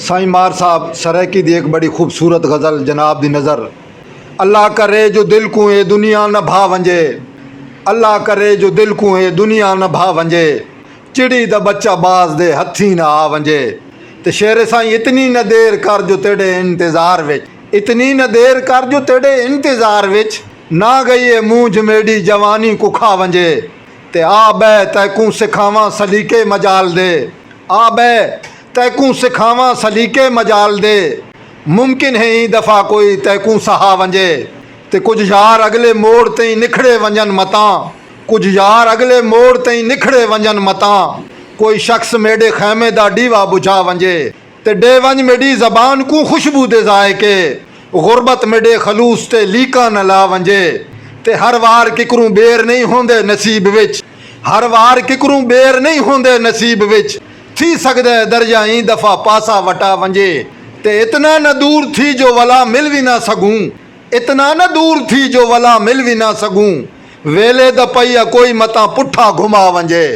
साईं मार साहब सरायकी दी एक बड़ी खूबसूरत गज़ल जनाब दी नज़र। अल्लाह करे जो दिल को ये दुनिया न भा वंजे, अल्लाह करे जो दिल को ये दुनिया न भा वंजे, चिड़ी दा बच्चा बाज दे हथी न आ वंजे। ते शेर साईं इतनी न देर कर जो तेरे इंतज़ार विच, इतनी न देर कर जो तेरे इंतज़ार विच, ना गई मूंझ मेरी जवानी को खा वंजे। ते आ बै तैकू सिखावां सलीके मजाल दे, आ बै तैकू सिखावां सलीके मजाल दे, मुमकिन है ई दफ़ा कोई तैकू सहा वंजे। ते कुछ यार अगले मोड़ तई निखड़े वंजन मतां, कुछ यार अगले मोड़ तई निखड़े वंजन मतां, कोई शख्स मेरे खैमे दा डीवा बुझा वंजे। ते डे वंज मेरी ज़बान को खुशबू दे जायके, गुरबत मेरे खलूस ते लीका न ला वंजे। ते हर वार किकरू बेर नहीं होंदे नसीब विच, हर वार किकरू बेर नहीं होंदे नसीब विच, थी सकदा है दर्जा ई दफ़ा पासा वटा वंजे। ते इतना न दूर थी जो वला मिल भी ना सकूं, इतना न दूर थी जो वला मिल भी ना सकूं, वेले द पईया कोई मता पुठा घुमा वंजे।